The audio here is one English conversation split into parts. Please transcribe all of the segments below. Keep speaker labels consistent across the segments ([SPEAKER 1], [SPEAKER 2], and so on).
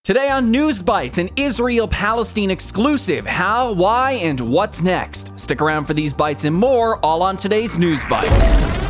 [SPEAKER 1] Today on Newsbytes, an Israel-Palestine exclusive. How, why, and what's next? Stick around for these bites and more, all on today's Newsbytes.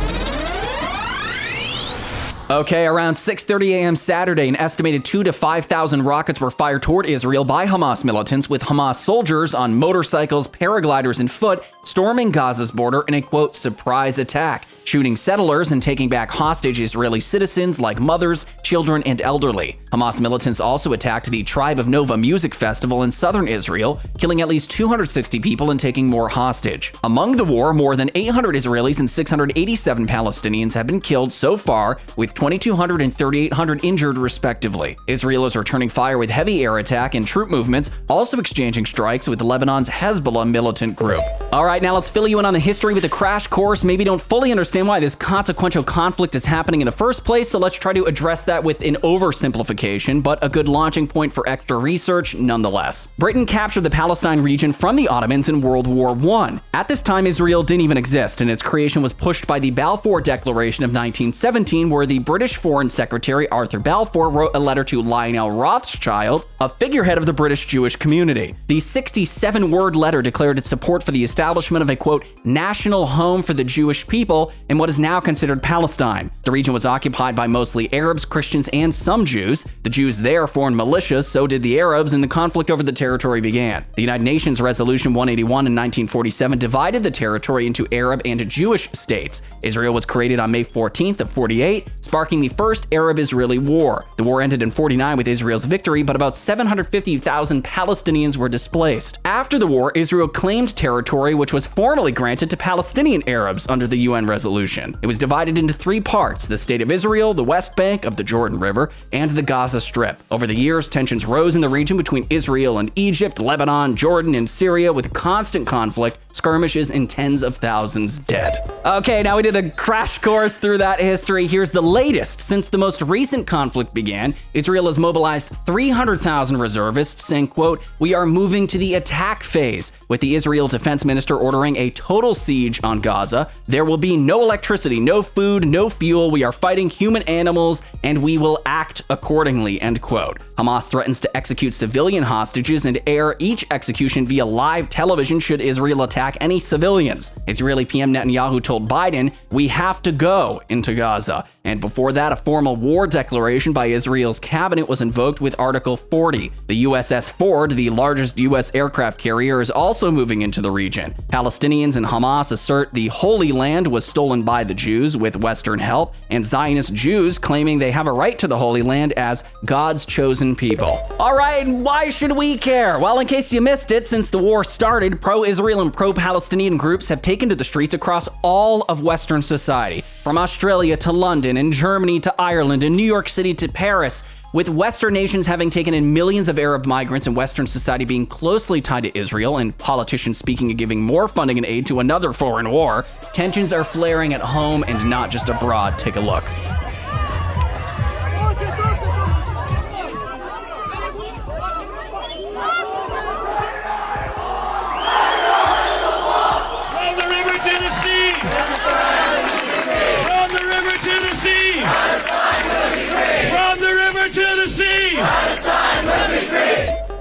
[SPEAKER 1] Okay, around 6:30 a.m. Saturday, an estimated 2,000 to 5,000 rockets were fired toward Israel by Hamas militants, with Hamas soldiers on motorcycles, paragliders, and foot storming Gaza's border in a, quote, surprise attack, shooting settlers and taking back hostage Israeli citizens like mothers, children, and elderly. Hamas militants also attacked the Tribe of Nova music festival in southern Israel, killing at least 260 people and taking more hostage. Among the war, more than 800 Israelis and 687 Palestinians have been killed so far, with 2,200 and 3,800 injured respectively. Israel is returning fire with heavy air attack and troop movements, also exchanging strikes with Lebanon's Hezbollah militant group. All right, now let's fill you in on the history with a crash course. Maybe don't fully understand why this consequential conflict is happening in the first place, so let's try to address that with an oversimplification, but a good launching point for extra research nonetheless. Britain captured the Palestine region from the Ottomans in World War I. At this time, Israel didn't even exist, and its creation was pushed by the Balfour Declaration of 1917, where the British Foreign Secretary Arthur Balfour wrote a letter to Lionel Rothschild, a figurehead of the British Jewish community. The 67-word letter declared its support for the establishment of a, quote, national home for the Jewish people in what is now considered Palestine. The region was occupied by mostly Arabs, Christians, and some Jews. The Jews there formed militias, so did the Arabs, and the conflict over the territory began. The United Nations Resolution 181 in 1947 divided the territory into Arab and Jewish states. Israel was created on May 14th of 48, sparking the first Arab-Israeli war. The war ended in 49 with Israel's victory, but about 750,000 Palestinians were displaced. After the war, Israel claimed territory which was formally granted to Palestinian Arabs under the UN resolution. It was divided into three parts: the State of Israel, the West Bank of the Jordan River, and the Gaza Strip. Over the years, tensions rose in the region between Israel and Egypt, Lebanon, Jordan, and Syria, with constant conflict, skirmishes, and tens of thousands dead. Okay, now we did a crash course through that history. Here's the latest. Since the most recent conflict began, Israel has mobilized 300,000 reservists and, quote, we are moving to the attack phase, with the Israel defense minister ordering a total siege on Gaza. There will be no electricity, no food, no fuel. We are fighting human animals, and we will act accordingly, end quote. Hamas threatens to execute civilian hostages and air each execution via live television should Israel attack any civilians. Israeli PM Netanyahu told Biden, we have to go into Gaza. And before that, a formal war declaration by Israel's cabinet was invoked with Article 40. The USS Ford, the largest U.S. aircraft carrier, is also moving into the region. Palestinians and Hamas assert the Holy Land was stolen by the Jews with Western help, and Zionist Jews claiming they have a right to the Holy Land as God's chosen people. All right, why should we care? Well, in case you missed it, since the war started, pro-Israel and pro-Palestinian groups have taken to the streets across all of Western society, from Australia to London and Germany to Ireland and New York City to Paris. With Western nations having taken in millions of Arab migrants and Western society being closely tied to Israel and politicians speaking of giving more funding and aid to another foreign war, tensions are flaring at home and not just abroad. Take a look.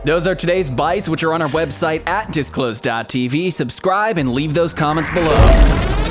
[SPEAKER 1] Those are today's bites, which are on our website at Disclose.tv. Subscribe and leave those comments below.